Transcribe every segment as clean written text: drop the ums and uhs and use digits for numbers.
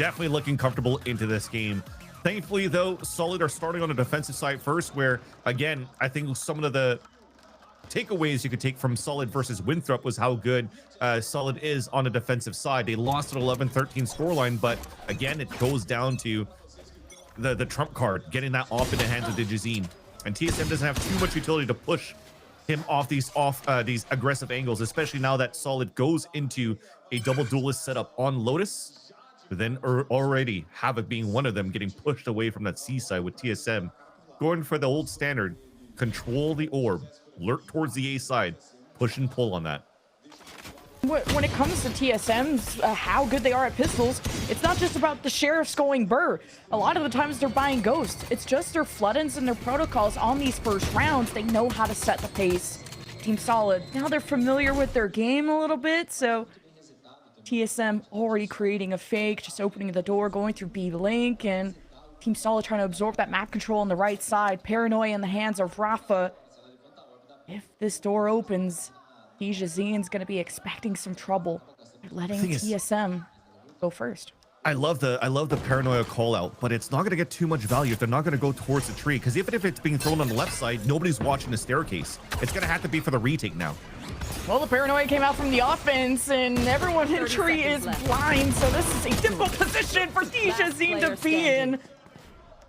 definitely looking comfortable into this game. Thankfully, though, Solid are starting on the defensive side first, where, again, I think some of the takeaways you could take from Solid versus Winthrop was how good Solid is on the defensive side. They lost an 11-13 scoreline, but again, it goes down to the trump card, getting that off in the hands of Digizine. And TSM doesn't have too much utility to push him off these aggressive angles, especially now that Solid goes into a double duelist setup on Lotus. Then already Havoc being one of them, getting pushed away from that C side with TSM going for the old standard, control the orb, lurk towards the A side, push and pull on that. When it comes to TSM's, how good they are at pistols, it's not just about the sheriffs going burr. A lot of the times they're buying Ghost. It's just their flood-ins and their protocols on these first rounds. They know how to set the pace. Team Solid, now they're familiar with their game a little bit, so TSM already creating a fake, just opening the door, going through B link, and Team Solid trying to absorb that map control on the right side. Paranoia in the hands of Rafa. If this door opens, Dijazine's going to be expecting some trouble. They're letting TSM go first. I love the Paranoia call out, but it's not going to get too much value if they're not going to go towards the tree, because even if it's being thrown on the left side, nobody's watching the staircase. It's going to have to be for the retake now. Well, the Paranoia came out from the offense, and everyone in tree is blind, so this is a difficult position for Dijazine to be in.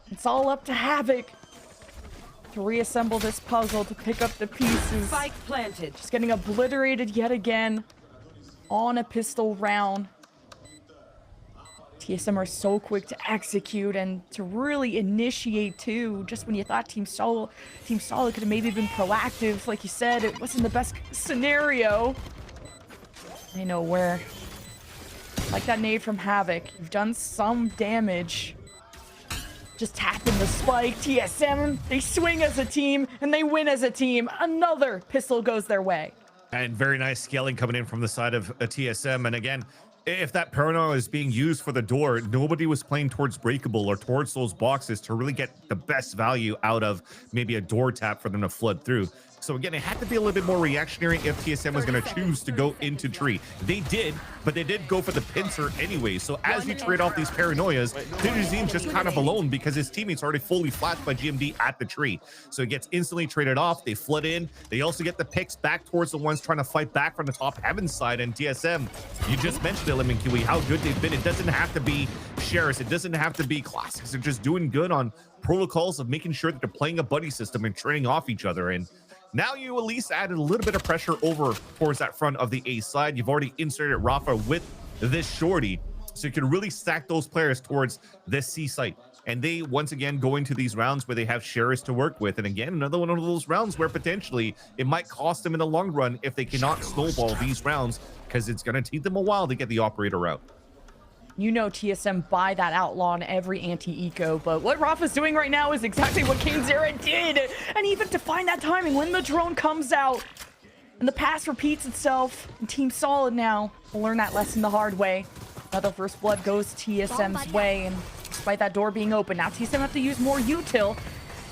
It's all up to Havoc to reassemble this puzzle, to pick up the pieces. Spike planted. Just getting obliterated yet again on a pistol round. TSM are so quick to execute and to really initiate too. Just when you thought Team Solid could have maybe been proactive, like you said, it wasn't the best scenario. They know where. Like that nade from Havoc, you've done some damage. Just tapping the spike. TSM, they swing as a team and they win as a team. Another pistol goes their way. And very nice scaling coming in from the side of a TSM. And again, if that Paranoia is being used for the door, nobody was playing towards breakable or towards those boxes to really get the best value out of maybe a door tap for them to flood through. So again, it had to be a little bit more reactionary if TSM was going to choose to go into tree. They did, but they did go for the pincer anyway. So as you trade off these Paranoias, Dijazine's just kind of alone because his teammates are already fully flashed by GMD at the tree. So it gets instantly traded off. They flood in. They also get the picks back towards the ones trying to fight back from the top heaven side. And TSM, you just mentioned it, Lemon Kiwi, how good they've been. It doesn't have to be Sheriffs. It doesn't have to be Classics. They're just doing good on protocols of making sure that they're playing a buddy system and trading off each other. And now you at least added a little bit of pressure over towards that front of the A side. You've already inserted Rafa with this shorty, so you can really stack those players towards this C site. And they once again go into these rounds where they have Sheriffs to work with. And again, another one of those rounds where potentially it might cost them in the long run if they cannot snowball these rounds, because it's going to take them a while to get the operator out. You know TSM buy that outlaw on every anti-eco, but what Rafa's doing right now is exactly what King Zera did. And even to find that timing when the drone comes out and the pass repeats itself, and Team Solid now will learn that lesson the hard way. Another first blood goes TSM's way, and despite that door being open, now TSM have to use more util.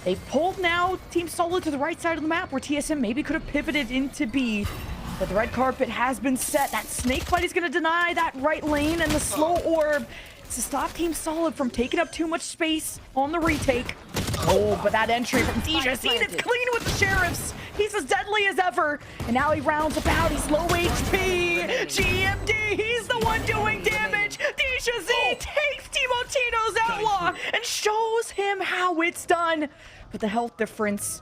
They've pulled now Team Solid to the right side of the map where TSM maybe could have pivoted into B. But the red carpet has been set. That snake fight is going to deny that right lane, and the slow orb to stop Team Solid from taking up too much space on the retake. Oh, but that entry from Dijazine, it's clean with the Sheriffs. He's as deadly as ever. And now he rounds about. He's low HP. GMD, he's the one doing damage. Dijazine takes Timotino's outlaw and shows him how it's done. But the health difference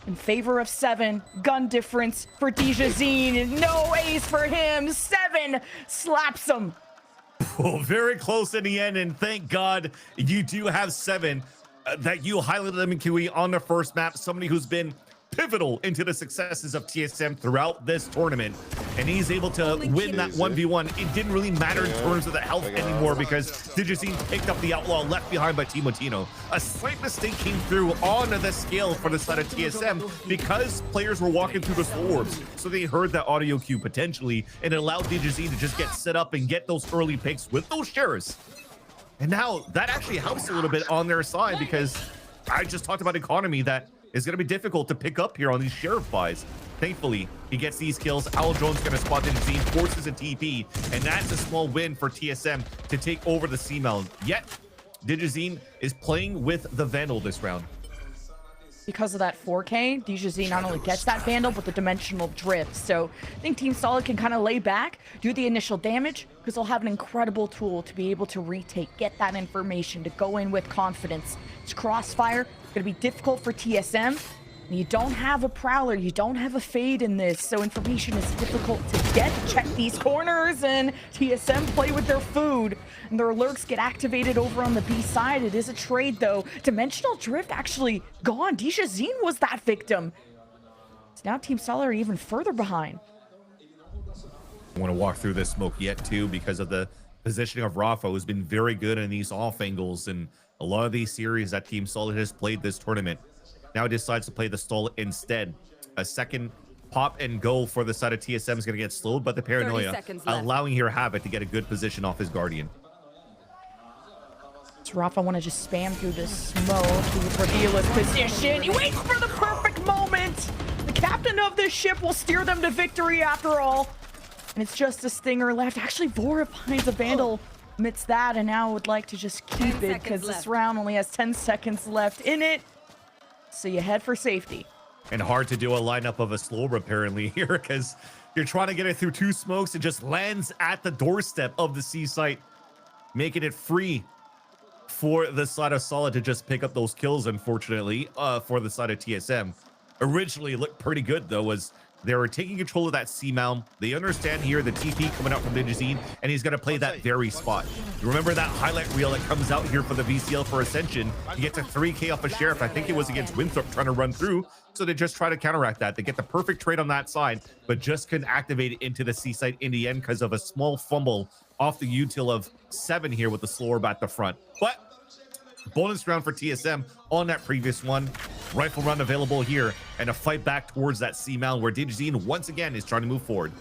in favor of 7, gun difference for Dijazine, no ace for him. 7 slaps him. Oh, very close in the end, and thank God you do have 7 that you highlighted them in QE on the first map. Somebody who's been pivotal into the successes of TSM throughout this tournament, and he's able to win that 1v1. It didn't really matter in terms of the health anymore because Dijazine picked up the outlaw left behind by Timotino. A slight mistake came through on the scale for the side of TSM because players were walking through the slow orbs, so they heard that audio cue potentially, and it allowed Dijazine to just get set up and get those early picks with those Sheriffs. And now that actually helps a little bit on their side, because I just talked about economy that is going to be difficult to pick up here on these Sheriff buys. Thankfully, he gets these kills. Drone's going to spot Digizine, forces a TP, and that's a small win for TSM to take over the C-Mount. Yet, Digizine is playing with the Vandal this round. Because of that 4K, Digizine not only gets that Vandal, but the dimensional drift. So I think Team Solid can kind of lay back, do the initial damage, because they'll have an incredible tool to be able to retake, get that information, to go in with confidence. It's Crossfire, going to be difficult for TSM. You don't have a Prowler, you don't have a Fade in this, so information is difficult to get. Check these corners, and TSM play with their food. And their lurks get activated over on the B side. It is a trade, though. Dimensional Drift actually gone. Digizine was that victim. So now Team Solid are even further behind. I want to walk through this smoke yet, too, because of the positioning of Rafa, who's been very good in these off angles, and a lot of these series that Team Solid has played this tournament. Now decides to play the stall instead. A second pop and go for the side of TSM is going to get slowed by the Paranoia, allowing here Havoc to get a good position off his Guardian. So Rafa want to just spam through this smoke. He would reveal his position. He waits for the perfect moment. The captain of this ship will steer them to victory after all. And it's just a Stinger left. Actually, Vora finds a Vandal amidst that, and now would like to just keep it because this round only has 10 seconds left in it. So you head for safety. And hard to do a lineup of a slower apparently here, because you're trying to get it through two smokes. It just lands at the doorstep of the C site, making it free for the side of Solid to just pick up those kills, unfortunately, for the side of TSM. Originally, it looked pretty good, though, as they were taking control of that C-Mount. They understand here the TP coming out from Digizine, and he's going to play that very spot. You remember that highlight reel that comes out here for the VCL for Ascension? He gets a 3K off a Sheriff. I think it was against Winthrop trying to run through. So they just try to counteract that. They get the perfect trade on that side, but just couldn't activate it into the C site in the end because of a small fumble off the util of 7 here with the slow orb at the front. But bonus round for TSM on that previous one. Rifle run available here, and a fight back towards that C-Mount where Digizine once again is trying to move forward.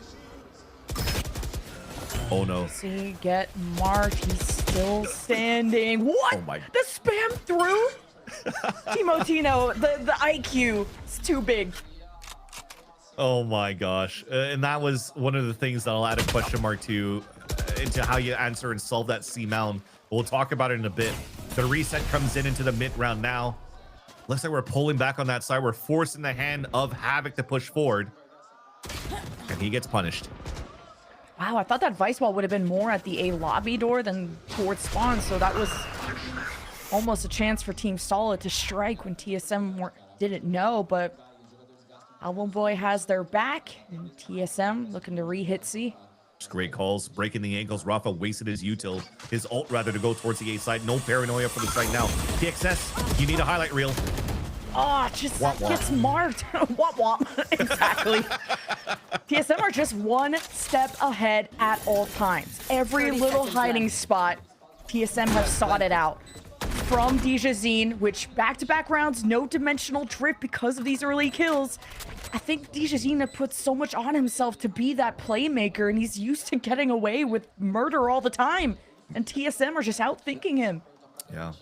Oh no. See, get marked. He's still standing. What? Oh my. The spam through? Timotino, the IQ is too big. Oh my gosh. And that was one of the things that I'll add a question mark to into how you answer and solve that C-Mount. We'll talk about it in a bit. The reset comes in into the mid round now. Looks like we're pulling back on that side. We're forcing the hand of Havoc to push forward. And he gets punished. Wow, I thought that Vice Wall would have been more at the A lobby door than towards spawn. So that was almost a chance for Team Solid to strike when TSM didn't know. But Album Boy has their back. And TSM looking to re-hit C. Great calls, breaking the ankles. Rafa wasted his util, his ult rather, to go towards the A side. No Paranoia for the site now. TXS, you need a highlight reel. Oh, just womp, womp. gets marked. Womp womp. Exactly. TSM are just one step ahead at all times. Every little hiding spot, TSM have sought it out. From Digizine, which back-to-back rounds, no dimensional drift because of these early kills. I think Digizine put so much on himself to be that playmaker, and he's used to getting away with murder all the time. And TSM are just outthinking him. Yeah.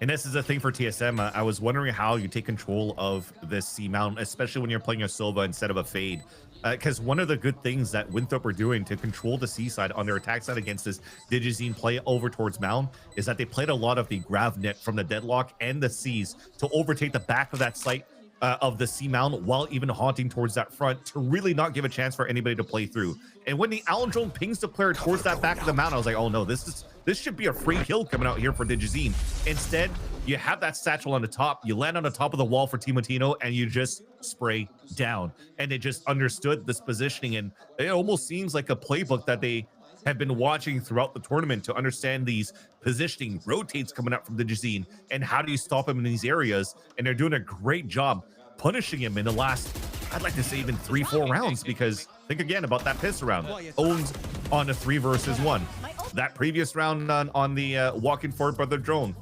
And this is a thing for TSM. I was wondering how you take control of this C-Mount, especially when you're playing a Sova instead of a Fade. Because one of the good things that Winthrop are doing to control the C side on their attack side against this Digizine play over towards Mount is that they played a lot of the grav net from the Deadlock and the C's to overtake the back of that site of the C-Mount while even haunting towards that front to really not give a chance for anybody to play through. And when the Owl Drone pings the player towards that back of the mount, I was like, oh no, this should be a free kill coming out here for Digizine. Instead, you have that satchel on the top, you land on the top of the wall for Timotino, and you just spray down. And they just understood this positioning, and it almost seems like a playbook that they have been watching throughout the tournament to understand these positioning rotates coming up from Digizine and how do you stop him in these areas. And they're doing a great job punishing him in the last, I'd like to say even 3-4 rounds, because think again about that pistol round owned on a 3 versus 1. That previous round on the walking forward by the drone,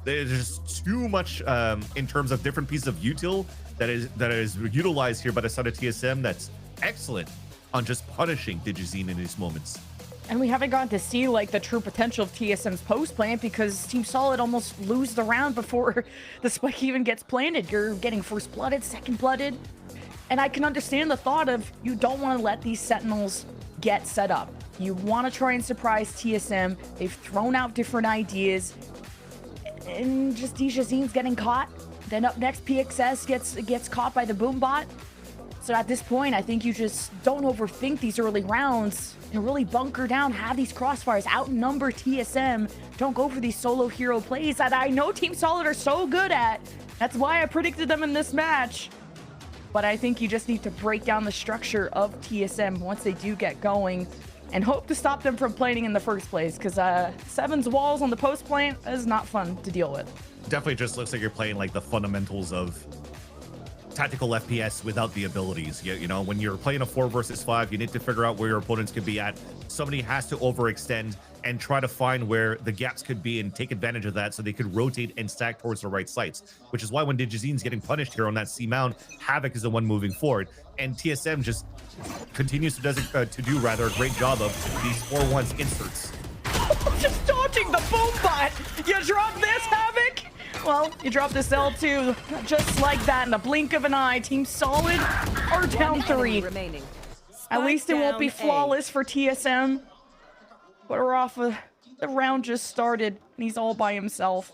there's just too much in terms of different pieces of util that is utilized here by the side of TSM that's excellent on just punishing Digizine in these moments. And we haven't gotten to see like the true potential of TSM's post plant because Team Solid almost lose the round before the spike even gets planted. You're getting first blooded, second blooded. And I can understand the thought of you don't want to let these Sentinels get set up. You want to try and surprise TSM. They've thrown out different ideas. And just DJZ's getting caught. Then up next, PXS gets caught by the Boombot. So at this point, I think you just don't overthink these early rounds and really bunker down, have these crossfires, outnumber TSM. Don't go for these solo hero plays that I know Team Solid are so good at. That's why I predicted them in this match. But I think you just need to break down the structure of TSM once they do get going and hope to stop them from planning in the first place, because Seven's walls on the post plant is not fun to deal with. Definitely just looks like you're playing like the fundamentals of tactical FPS without the abilities. You know, when you're playing a 4 versus 5, you need to figure out where your opponents could be at. Somebody has to overextend and try to find where the gaps could be and take advantage of that so they could rotate and stack towards the right sites, which is why when DJZ's getting punished here on that C mound, Havoc is the one moving forward, and TSM just continues to do a great job of these 4-1s inserts. Just dodging the Boombot! You drop this, Havoc? Well, you drop this L2 just like that in the blink of an eye. Team Solid are down 3. At least it won't be flawless for TSM. But Rafa, the round just started and he's all by himself.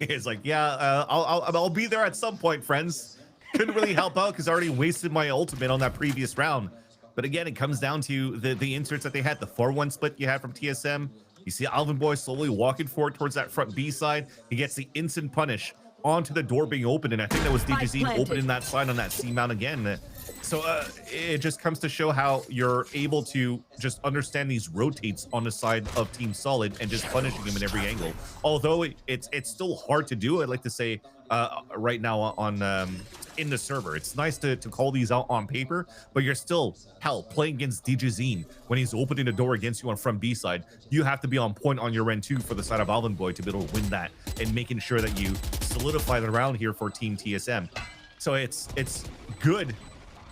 He's like, yeah, I'll be there at some point, friends. Couldn't really help out because I already wasted my ultimate on that previous round. But again, it comes down to the inserts that they had, the 4-1 split you had from TSM. You see Alvin Boy slowly walking forward towards that front B side. He gets the instant punish onto the door being opened, and I think that was DJZ opening that side on that C mount again. So it just comes to show how you're able to just understand these rotates on the side of Team Solid and just punishing him in every angle. Although it's still hard to do, I'd like to say right now on in the server. It's nice to call these out on paper, but you're still, hell, playing against DJZ when he's opening the door against you on front B side. You have to be on point on your end too for the side of Alvin Boy to be able to win that and making sure that you solidify the round here for Team TSM. So it's good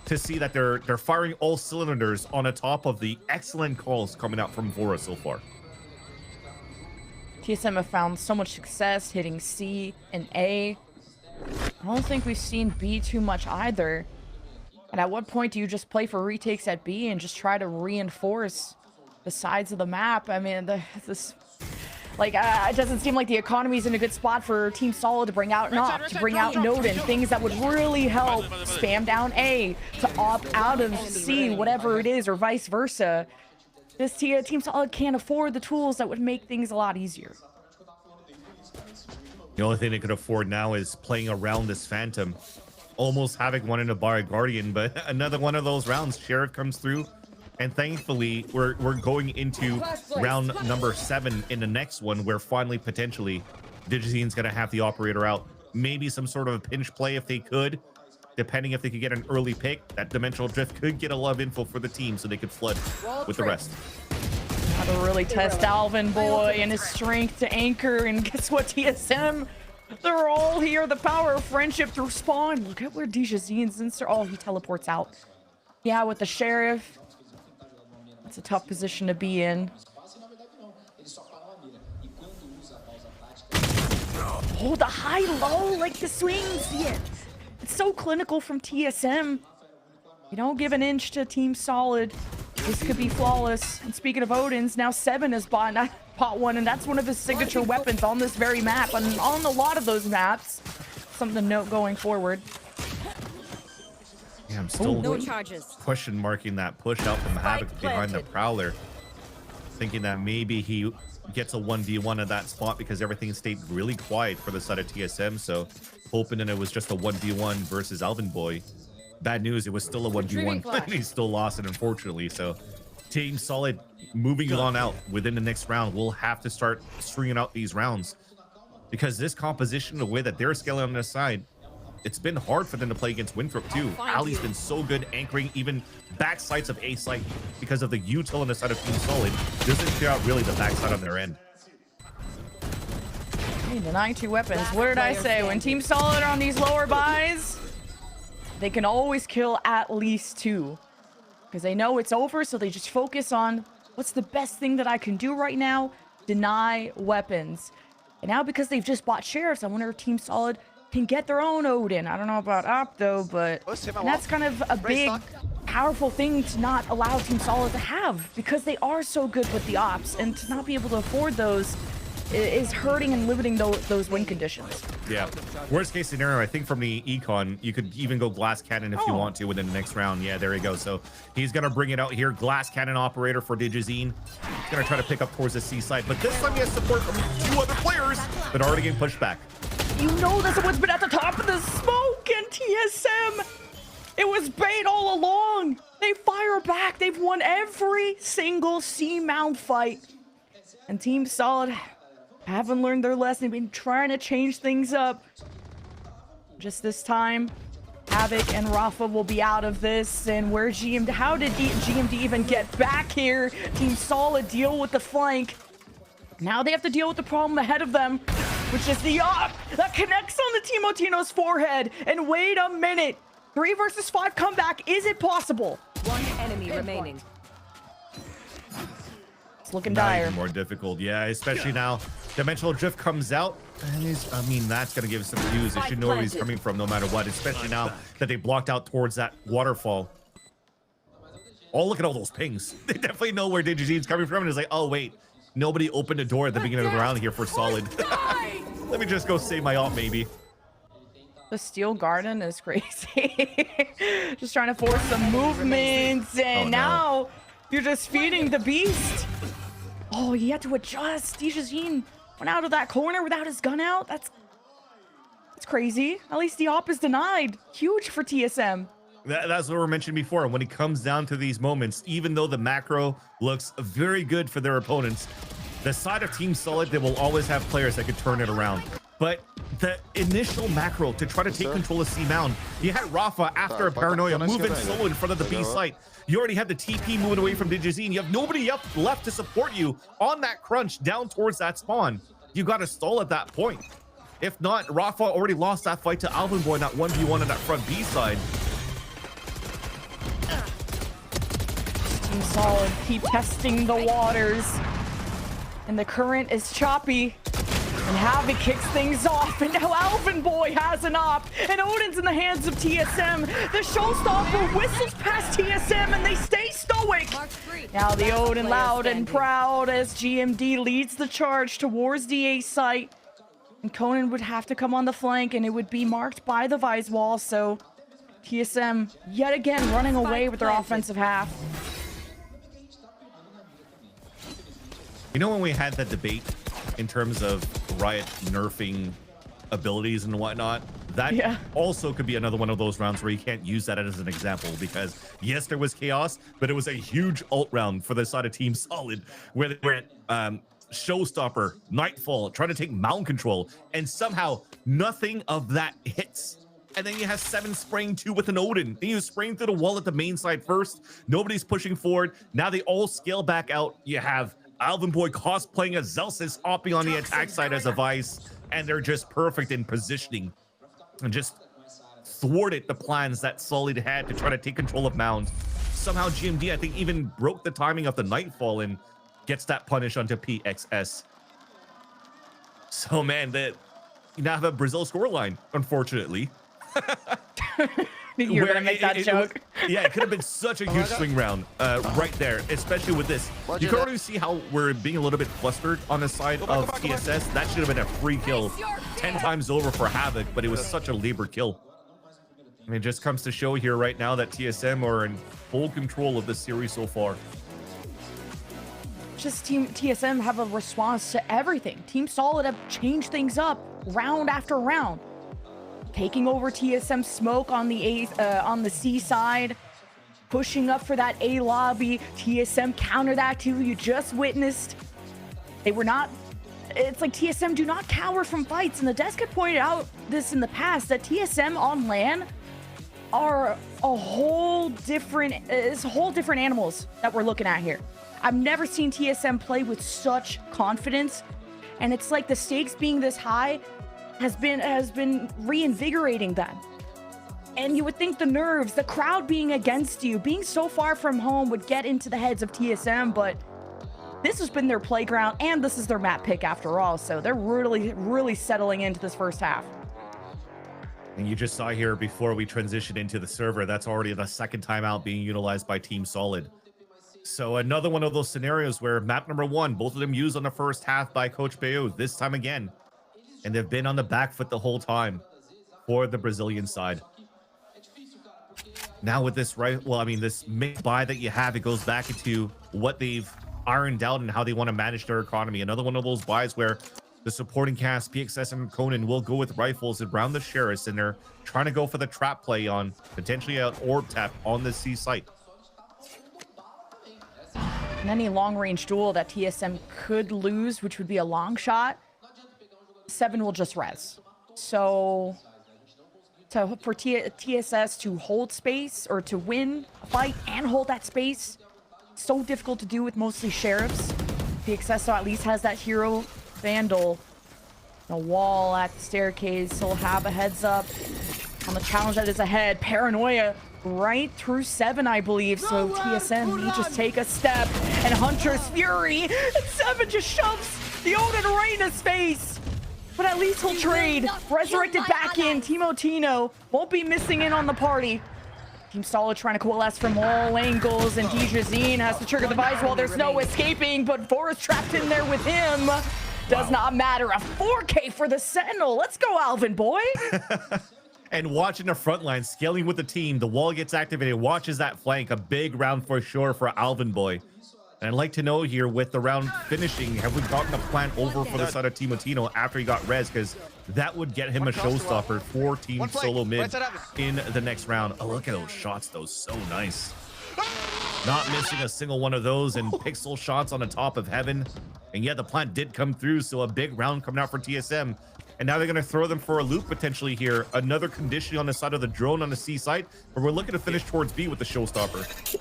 to see that they're firing all cylinders on the top of the excellent calls coming out from Vora so far. TSM have found so much success hitting C and A. I don't think we've seen B too much either. And at what point do you just play for retakes at B and just try to reinforce the sides of the map? I mean, it doesn't seem like the economy's in a good spot for Team Solid to bring out Knock, to bring out Noden, things that would really help spam down A, to opt out of C, whatever it is, or vice versa. This Team Solid can't afford the tools that would make things a lot easier. The only thing they could afford now is playing around this Phantom. Almost Havoc wanting to buy a Guardian, but another one of those rounds, Sheriff comes through. And thankfully, we're going into round number 7 in the next one, where finally, potentially, DJZ's going to have the operator out. Maybe some sort of a pinch play if they could, depending if they could get an early pick. That Dimensional Drift could get a lot of info for the team so they could flood with the rest. How to really test Alvin Boy and his strength to anchor. And guess what, TSM? They're all here. The power of friendship to respond. Look at where DJZ's insert. Oh, he teleports out. Yeah, with the Sheriff. It's a tough position to be in. Oh, the high-low, like the swings. Yeah. It's so clinical from TSM. You don't give an inch to Team Solid. This could be flawless. And speaking of Odins, now 7 has bought one, and that's one of his signature weapons on this very map, and on a lot of those maps. Something to note going forward. Yeah, I'm still no charges. question marking that push out from Havoc behind the Prowler, thinking that maybe he gets a 1v1 at that spot because everything stayed really quiet for the side of TSM. So hoping that it was just a 1v1 versus Alvin Boy. Bad news, it was still a 1v1 and he still lost it, unfortunately. So Team Solid moving on out within the next round. We'll have to start stringing out these rounds because this composition, the way that they're scaling on this side, it's been hard for them to play against Winthrop too. Ali's been so good anchoring even back sides of A site because of the util on the side of Team Solid. Doesn't clear out really the backside on their end. Denying 2 weapons. What did I say? When Team Solid are on these lower buys, they can always kill at least 2. Because they know it's over, so they just focus on what's the best thing that I can do right now? Deny weapons. And now because they've just bought Sheriffs, I wonder if Team Solid can get their own Odin. I don't know about Opto, but and that's kind of a big, powerful thing to not allow Team Solid to have, because they are so good with the ops, and to not be able to afford those is hurting and limiting those win conditions. Yeah. Worst case scenario, I think from the econ, you could even go glass cannon if you want to within the next round. Yeah, there you go. So he's going to bring it out here. Glass cannon operator for Digizine. He's going to try to pick up towards the C side, but this time he has support from 2 other players that are already getting pushed back. You know that someone's been at the top of the smoke, and TSM, it was bait all along. They fire back. They've won every single C-mount fight. And Team Solid haven't learned their lesson. They've been trying to change things up. Just this time, Havoc and Rafa will be out of this. And where GMD, how did GMD even get back here? Team Solid deal with the flank. Now they have to deal with the problem ahead of them, which is the op that connects on the Timotino's forehead. And wait a minute. 3 versus 5 comeback. Is it possible? 1 enemy remaining. It's looking dire. Even more difficult. Yeah, especially now. Dimensional Drift comes out. And I mean, that's going to give some cues. They should know where he's coming from no matter what, especially now that they blocked out towards that waterfall. Oh, look at all those pings. They definitely know where Digigene's coming from. And it's like, oh, wait. Nobody opened a door at the beginning of the round here for Solid. Let me just go save my op, maybe. The Steel Garden is crazy. Just trying to force some movements. And now you're just feeding the beast. Oh, he had to adjust. Digizene went out of that corner without his gun out. That's crazy. At least the op is denied. Huge for TSM. That's what we mentioned before. When it comes down to these moments, even though the macro looks very good for their opponents, the side of Team Solid, they will always have players that could turn it around. But the initial macro to try to take control of C-Mound, you had Rafa after a paranoia moving solo in front of the B site. You already have the TP moving away from Digizene. You have nobody up left to support you on that crunch down towards that spawn. You got to stall at that point. If not, Rafa already lost that fight to Alvin Boy, that 1v1 on that front B side. Team Solid keep testing the waters, and the current is choppy, and Havoc kicks things off, and now Alvin Boy has an op, and Odin's in the hands of TSM. The showstopper whistles past TSM, and they stay stoic. Now the Odin loud and proud as GMD leads the charge towards the A site, and Conan would have to come on the flank, and it would be marked by the Vise wall. So TSM yet again running away with their offensive half. You know, when we had that debate in terms of Riot nerfing abilities and whatnot, that also could be another one of those rounds where you can't use that as an example, because yes, there was chaos, but it was a huge ult round for the side of Team Solid where they went showstopper, nightfall, trying to take mountain control, and somehow nothing of that hits. And then you have 7 spraying 2 with an Odin. Then you spraying through the wall at the main side first. Nobody's pushing forward. Now they all scale back out. You have Alvin Boy cosplaying as Zelsis, opping on the attack side as a Vice, and they're just perfect in positioning and just thwarted the plans that Solid had to try to take control of Mound. Somehow GMD, I think, even broke the timing of the Nightfall and gets that punish onto PXS. So, man, you now have a Brazil scoreline, unfortunately. You're gonna make that joke. It could have been such a huge swing round right there, especially with this. You can already see how we're being a little bit flustered on the side of TSS. That should have been a free kill 10 times over for Havoc, but it was such a labor kill. And it just comes to show here right now that TSM are in full control of this series so far. Just Team TSM have a response to everything. Team Solid have changed things up round after round. Taking over TSM smoke on the C side, pushing up for that A lobby. TSM counter that too. You just witnessed. They were not. It's like TSM do not cower from fights, and the desk had pointed out this in the past that TSM on LAN are a whole different. It's whole different animals that we're looking at here. I've never seen TSM play with such confidence, and it's like the stakes being this high has been reinvigorating them. And you would think the nerves, the crowd being against you, being so far from home would get into the heads of TSM, but this has been their playground, and this is their map pick after all, so they're really settling into this first half. And you just saw here before we transition into the server, that's already the second timeout being utilized by Team Solid. So another one of those scenarios where map number 1, both of them used on the first half by Coach Bayo, this time again. And they've been on the back foot the whole time for the Brazilian side. Now with this, right, well, I mean, this mixed buy that you have, it goes back into what they've ironed out and how they want to manage their economy. Another one of those buys where the supporting cast, PXS and Conan, will go with rifles around the Sheriffs, and they're trying to go for the trap play on potentially an orb tap on the C site. And any long-range duel that TSM could lose, which would be a long shot, 7 will just res. So for TSS to hold space or to win a fight and hold that space, so difficult to do with mostly Sheriffs. PXS at least has that hero Vandal. The wall at the staircase, he'll have a heads up on the challenge that is ahead. Paranoia right through 7, I believe. So TSM may just take a step. And Hunter's Fury, and 7 just shoves the Odin right in his face. But at least he'll trade. Resurrected back in. Timotino won't be missing in on the party. Team Solid trying to coalesce from all angles, and Dijazine has to trigger the Vice Wall. There's no escaping, but Forrest trapped in there with him. Does not matter. A 4K for the Sentinel. Let's go, Alvin boy. And watching the front line, scaling with the team, the wall gets activated, watches that flank. A big round for sure for Alvin boy. And I'd like to know here, with the round finishing, have we gotten a plan over for the side of Timotino after he got res? Because that would get him a showstopper for Team Solo Mid in the next round. Oh, look at those shots, though. So nice. Not missing a single one of those, and pixel shots on the top of heaven. And yet the plant did come through, so a big round coming out for TSM. And now they're going to throw them for a loop potentially here. Another conditioning on the side of the drone on the C site, but we're looking to finish towards B with the showstopper.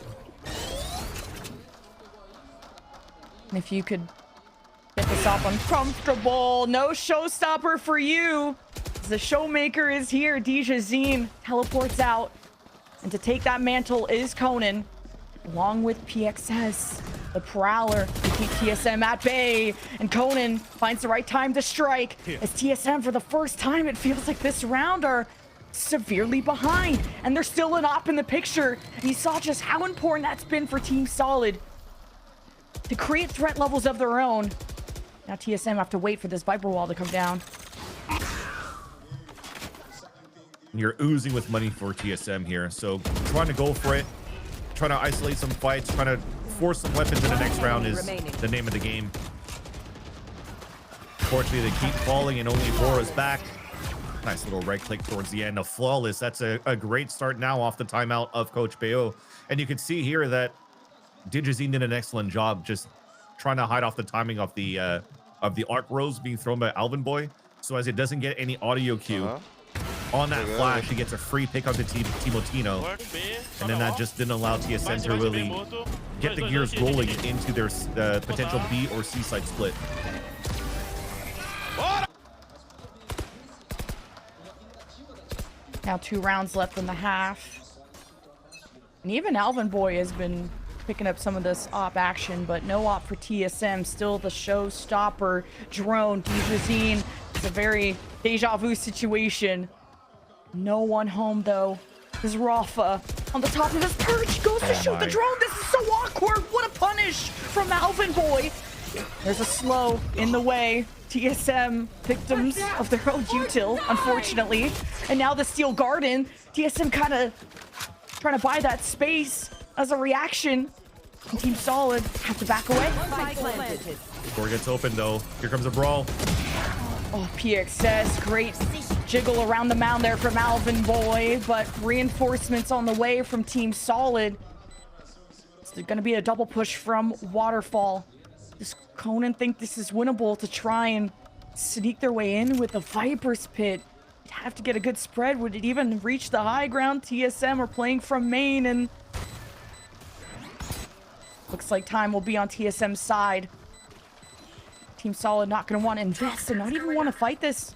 And if you could get this off uncomfortable, no showstopper for you. The showmaker is here. Dijazine teleports out. And to take that mantle is Conan, along with PXS. The Prowler to keep TSM at bay. And Conan finds the right time to strike. As TSM, for the first time, it feels like this round, are severely behind. And there's still an op in the picture. And you saw just how important that's been for Team Solid to create threat levels of their own. Now TSM have to wait for this Viper Wall to come down. You're oozing with money for TSM here. So trying to go for it. Trying to isolate some fights. Trying to force some weapons in the next round is the name of the game. Fortunately, they keep falling, and only Bora's back. Nice little right click towards the end. A flawless. That's a great start now off the timeout of Coach Bayo. And you can see here that Dijazine did an excellent job just trying to hide off the timing of the arc rose being thrown by Alvin Boy. So as it doesn't get any audio cue on that flash, he gets a free pick onto Timotino. And then that just didn't allow TSM to really get the gears rolling into their potential B or C side split. Now 2 rounds left in the half. And even Alvin Boy has been picking up some of this op action, but no op for TSM. Still the showstopper drone. Dijazine. It's a very deja vu situation. No one home, though. Is Rafa on the top of his perch. Goes to shoot the drone. This is so awkward. What a punish from Alvin Boy. There's a slow in the way. TSM victims of their own util, unfortunately. And now the Steel Garden. TSM kind of trying to buy that space as a reaction. And Team Solid have to back away. Door gets open, though. Here comes a brawl. Oh, PXS, great jiggle around the mound there from Alvin Boy, but reinforcements on the way from Team Solid. It's going to be a double push from Waterfall. Does Conan think this is winnable to try and sneak their way in with the Viper's Pit? You'd have to get a good spread. Would it even reach the high ground? TSM are playing from main, and looks like time will be on TSM's side. Team Solid not going to want to invest and not even want to fight this.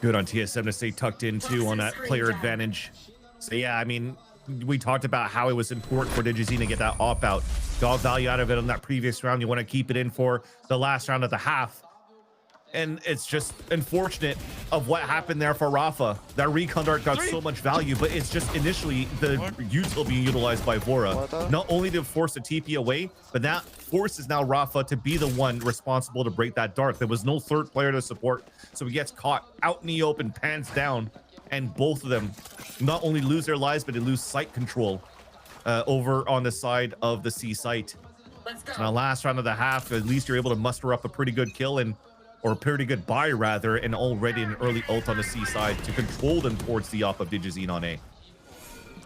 Good on TSM to stay tucked in, too, on that player advantage. So, yeah, I mean, we talked about how it was important for Dijazine to get that op out. Got value out of it on that previous round. You want to keep it in for the last round of the half. And it's just unfortunate of what happened there for Rafa. That recon dart got so much value, but it's just initially the util being utilized by Vora. Not only to force the TP away, but that forces now Rafa to be the one responsible to break that dart. There was no third player to support, so he gets caught out in the open, pans down, and both of them not only lose their lives, but they lose site control over on the side of the C site. So now last round of the half, at least you're able to muster up a pretty good kill or a pretty good buy rather, and already an early ult on the C side to control them towards the off of Digizine on A.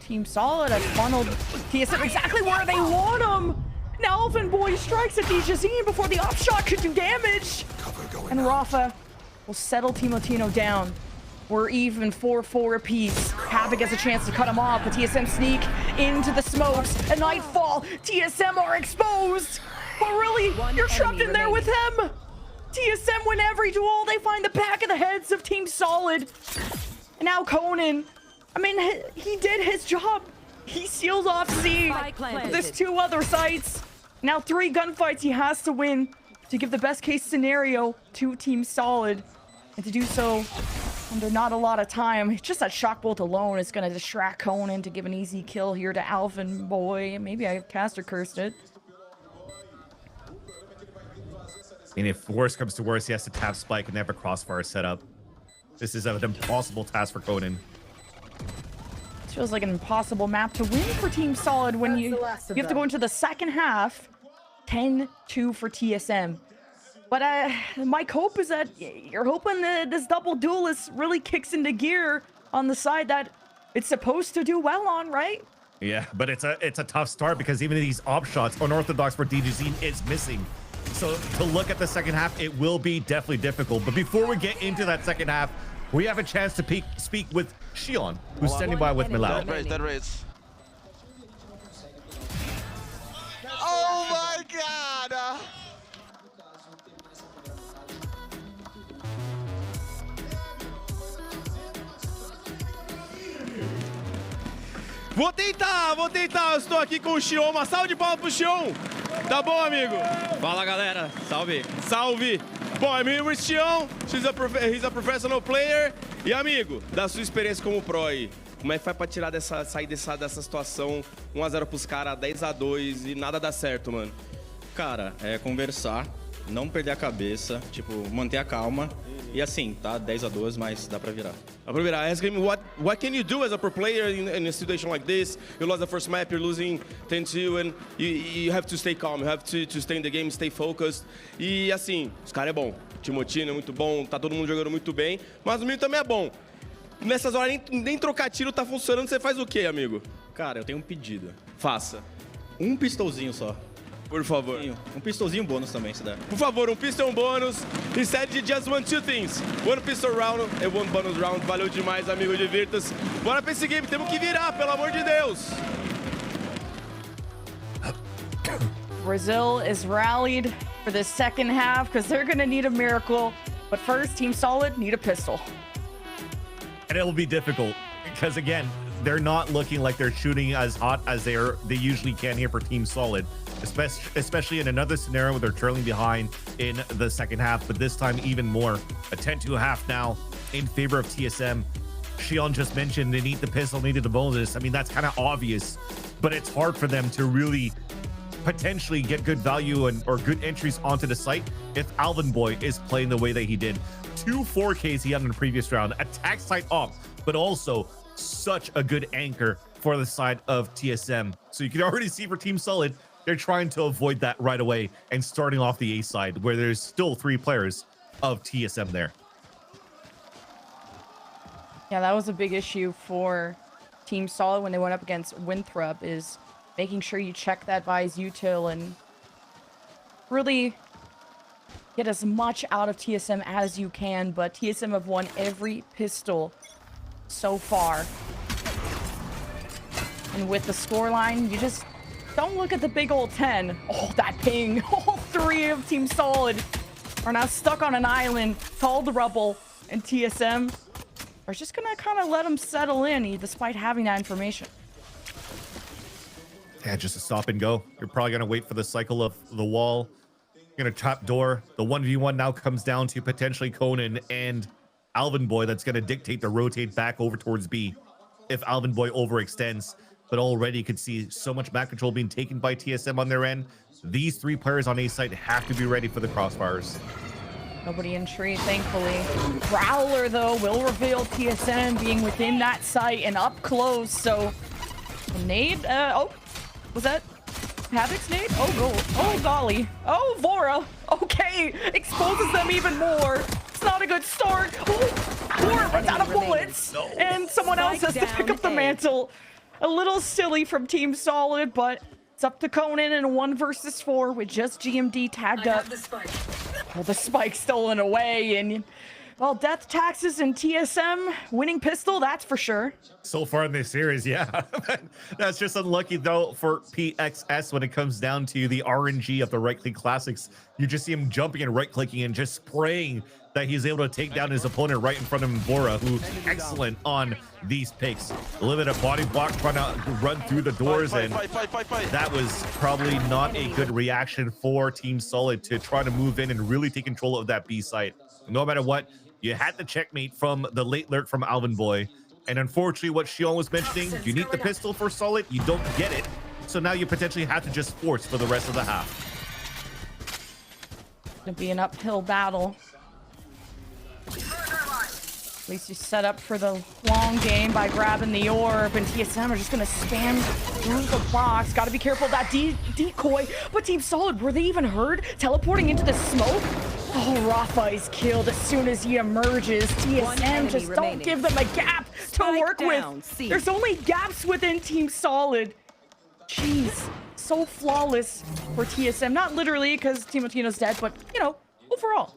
Team Solid has funneled TSM exactly where they want them. Now Alvin Boy strikes at Digizine before the off shot could do damage. And Rafa will settle Timotino down. We're even 4-4 apiece. Havoc has a chance to cut him off, but TSM sneak into the smokes. And Nightfall, TSM are exposed. But really, you're trapped in there with him. TSM win every duel. They find the back of the heads of Team Solid. And now Conan, I mean, he did his job. He seals off C. There's 2 other sites. Now 3 gunfights he has to win to give the best case scenario to Team Solid. And to do so under not a lot of time. Just that shock bolt alone is going to distract Conan to give an easy kill here to Alvin Boy. Maybe I caster cursed it. And if worse comes to worse, he has to tap Spike and they have a crossfire set up. This is an impossible task for Conan. It feels like an impossible map to win for Team Solid when you have to go into the second half 10-2 for TSM. But my hope is that you're hoping that this double duelist really kicks into gear on the side that it's supposed to do well on, right? Yeah, but it's a tough start because even these op shots, unorthodox for Digizine is missing. So to look at the second half, it will be definitely difficult. But before we get into that second half, we have a chance to speak with Shion, who's standing by with Milao. That raise. Oh my god! Vou tentar. Eu estou aqui com o Xion. Uma salva de palmas pro Xion. Tá bom, amigo? Fala, galera. Salve. Salve. Bom, I'm here with Xion. He's a professional player. E, amigo, da sua experiência como pro aí, como é que faz pra sair dessa situação 1-0 pros caras, 10-2 e nada dá certo, mano? Cara, é conversar, não perder a cabeça, tipo, manter a calma. E assim, tá 10-2, mas dá pra virar. Dá pra virar. Ask him, what can you do as a pro player in a situation like this? You lost the first map, you're losing 10-2, and you have to stay calm, you have to stay in the game, stay focused. E assim, os caras é bom. Timotino é muito bom, tá todo mundo jogando muito bem, mas o menino também é bom. Nessas horas nem trocar tiro tá funcionando, você faz o quê, amigo? Cara, eu tenho um pedido. Faça. Um pistolzinho só. Por favor. Um pistolzinho bônus também, se der. Por favor, um pistol bônus. He said you just want 2 things. One pistol round and one bonus round. Valeu demais, amigo, divirta-se. Bora pra esse game, temos que virar, pelo amor de Deus. Brazil is rallied for the second half because they're going to need a miracle. But first, Team Solid need a pistol. And it'll be difficult because, again, they're not looking like they're shooting as hot as they usually can here for Team Solid, especially in another scenario where they're trailing behind in the second half, but this time even more. A 10-2 half now in favor of TSM. Shion just mentioned they need the pistol, needed the bonus. I mean, that's kind of obvious, but it's hard for them to really potentially get good value or good entries onto the site if Alvin Boy is playing the way that he did. 2 4Ks he had in the previous round, attack site off, but also such a good anchor for the side of TSM. So you can already see for Team Solid, they're trying to avoid that right away and starting off the A side where there's still 3 players of TSM there. Yeah, that was a big issue for Team Solid when they went up against Winthrop, is making sure you check that Vi's util and really get as much out of TSM as you can, but TSM have won every pistol so far. And with the scoreline, you just don't look at the big old 10. Oh, that ping. All 3 of Team Solid are now stuck on an island called Rubble, and TSM are just gonna kind of let them settle in despite having that information. Yeah, just a stop and go. You're probably going to wait for the cycle of the wall Gonna trap door. The 1v1 now comes down to potentially Conan and Alvin Boy. That's gonna dictate the rotate back over towards B if Alvin Boy overextends. But already you could see so much map control being taken by TSM on their end. These 3 players on A site have to be ready for the crossfires. Nobody in tree, thankfully. Prowler, though, will reveal TSM being within that site and up close. So, nade. Oh, was that Havoc's nade? Oh, go. Oh, golly. Oh, Vora. Okay, exposes them even more. It's not a good start. Oh, Vora runs out of bullets. No. And someone else has to pick up the mantle. A little silly from Team Solid, but it's up to Conan in a 1 versus 4 with just GMD tagged up. Well, the spike stolen away, and well, death taxes and TSM winning pistol, that's for sure. So far in this series, yeah. That's just unlucky though for PXS when it comes down to the RNG of the right click classics. You just see him jumping and right clicking and just spraying that he's able to take down his opponent right in front of him, Vora, who's excellent on these picks. A little bit of body block trying to run through the doors, and that was probably not a good reaction for Team Solid to try to move in and really take control of that B site. No matter what, you had the checkmate from the late lurk from Alvin Boy, and unfortunately what Shion was mentioning, you need the pistol for Solid, you don't get it, so now you potentially have to just force for the rest of the half. Gonna be an uphill battle. At least you set up for the long game by grabbing the orb, and TSM are just gonna spam through the box. Gotta be careful of that decoy. But Team Solid, were they even heard? Teleporting into the smoke? Oh, Rafa is killed as soon as he emerges. TSM just don't give them a gap to work with. There's only gaps within Team Solid. Jeez, so flawless for TSM. Not literally, because Timotino's dead, but, you know, overall.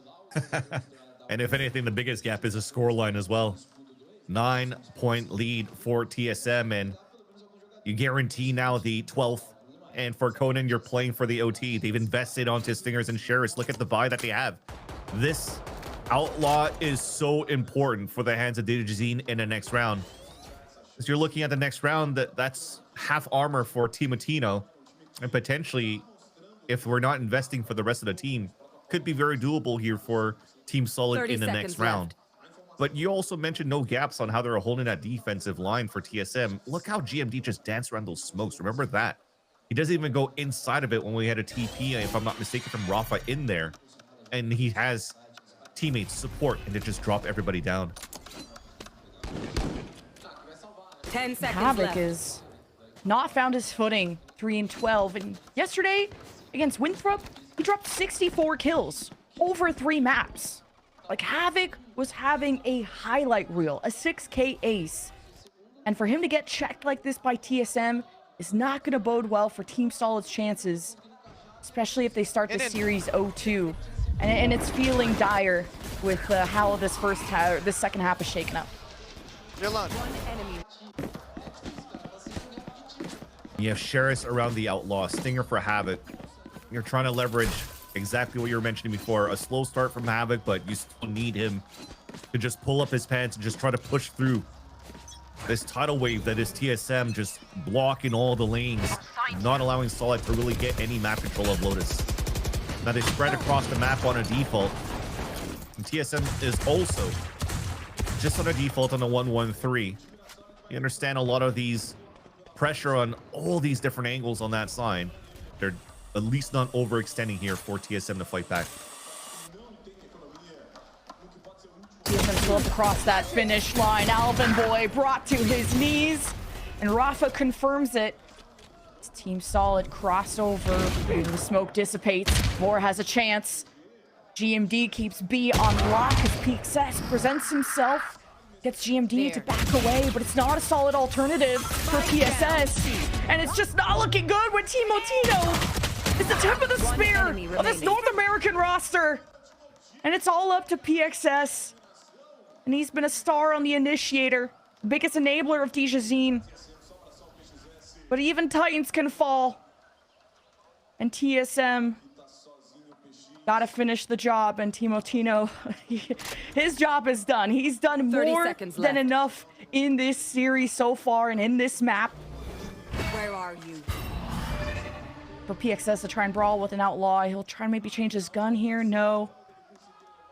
And if anything, the biggest gap is a scoreline as well. 9-point lead for TSM, and you guarantee now the 12th. And for Conan, you're playing for the OT. They've invested onto Stingers and Sheriffs. Look at the buy that they have. This Outlaw is so important for the hands of Digizine in the next round. As you're looking at the next round, that's half armor for Timotino. And potentially, if we're not investing for the rest of the team, could be very doable here for Team Solid in the next round. But you also mentioned no gaps on how they're holding that defensive line for TSM. Look how GMD just danced around those smokes. Remember that. He doesn't even go inside of it when we had a TP, if I'm not mistaken, from Rafa in there. And he has teammates support and to just drop everybody down. 10 seconds Havoc left. is not found his footing. 3-12. And yesterday against Winthrop, he dropped 64 kills over 3 maps. Like, Havoc was having a highlight reel, a 6K ace. And for him to get checked like this by TSM is not going to bode well for Team Solid's chances, especially if they start the series 0-2. And it's feeling dire with how this second half is shaken up. You're alone. You have Sheriffs around the Outlaw, Stinger for Havoc. You're trying to leverage exactly what you were mentioning before, a slow start from Havoc, but you still need him to just pull up his pants and just try to push through this tidal wave that is TSM, just blocking all the lanes, not allowing Solid to really get any map control of Lotus. Now they spread across the map on a default, and TSM is also just on a default on the 1-1-3. You understand a lot of these pressure on all these different angles on that side. They're at least not overextending here for TSM to fight back. TSM still across that finish line. Alvin Boy brought to his knees, and Rafa confirms it. It's Team Solid crossover. The smoke dissipates. Moore has a chance. GMD keeps B on lock as PXS presents himself. Gets GMD to back away, but it's not a solid alternative for TSS. And it's just not looking good when Timotino is the tip of the spear of this North American roster. And it's all up to PXS. And he's been a star on the initiator, biggest enabler of Digizine. But even Titans can fall. And TSM gotta finish the job, and Timotino, his job is done. He's done more than enough in this series so far and in this map. Where are you? for PXS to try and brawl with an outlaw. He'll try and maybe change his gun here. No.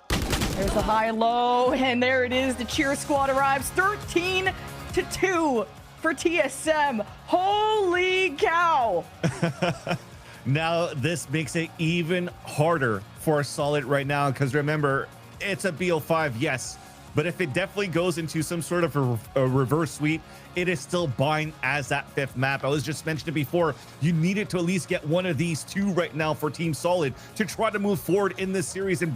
There's a high-low, and there it is. The cheer squad arrives. 13-2 for TSM. Holy cow! Now, this makes it even harder for Solid right now, because remember, it's a BO5, yes, but if it definitely goes into some sort of a reverse sweep, it is still bind as that 5th map. I was just mentioning before, you needed to at least get one of these two right now for Team Solid to try to move forward in this series and